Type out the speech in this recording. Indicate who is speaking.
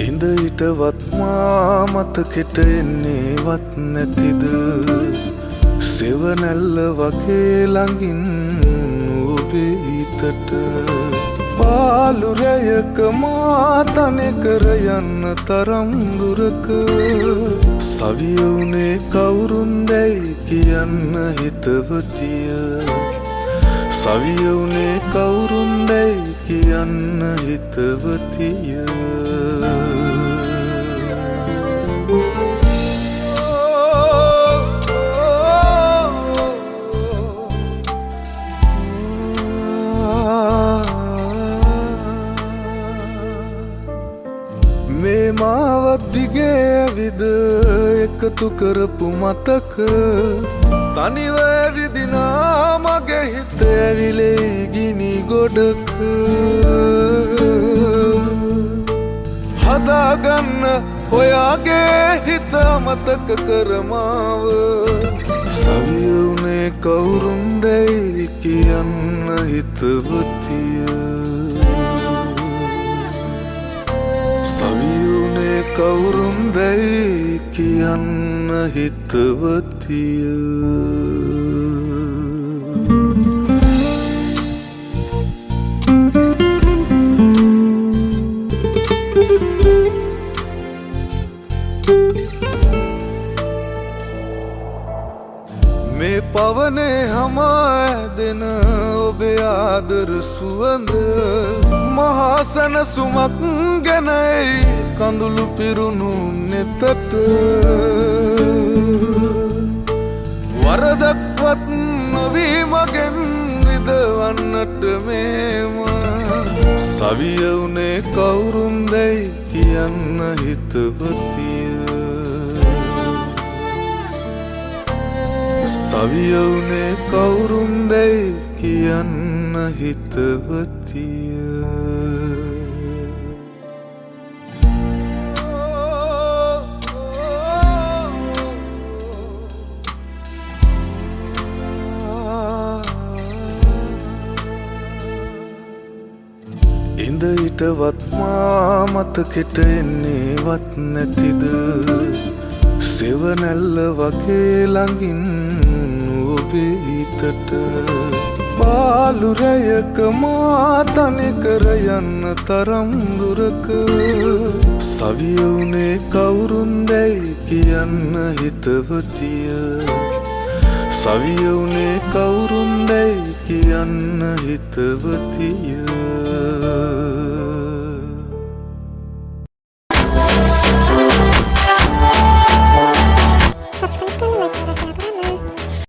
Speaker 1: ඉඳ හිටවත් මා මතකෙට එන්නේවත් නැතිද සෙවනැල්ල වගේ ළඟින් ඔබේ හිතට පාළු රැයක මා තනිකර යන්න තරම් දුරක සවිය වුණේ කවුරුන්දැයි කියන්න හිතවතිය සවිය වුණේ කවුරුන්දැයි කියන්න හිතවතිය මේ මාවත් දිගේ ඇවිද එකතු කරපු මතක තනිව ඇවිදිනා මගේ හිත ඇවිලේ ගිනි ගොඩක හදාගන්න ඔයාගේ හිත අමතක කරමාව සවිය වුණේ කවුරුන්දැයි කියන්න හිතවතිය සවිය වුණේ කවුරුන්දැයි කියන්න හිතවතිය මේ පවනේ හමා ඇදෙන ඔබේ ආදර සුවඳ මහා සැනසුමක් ගැනයි කඳුළු පිරුණු නෙතට වරදක්වත් නොවී මගෙන් රිදවන්නට මේම සවිය වුණේ කවුරුන්දැයි කියන්න හිතවතිය සවිය වුණේ කවුරුන්දැයි කියන්න හිතවතිය ඉඳ හිටවත් මා මතකෙට එන්නේවත් නැතිද සෙවනැල්ල වගේ ළඟින් ඔබේ හිතට පාළු රැයක මා තනිකර යන්න තරම් දුරක සවිය වුණේ කවුරුන්දැයි කියන්න හිතවතිය සවිය වුණේ කවුරුන්දැයි කියන්න හිතවතිය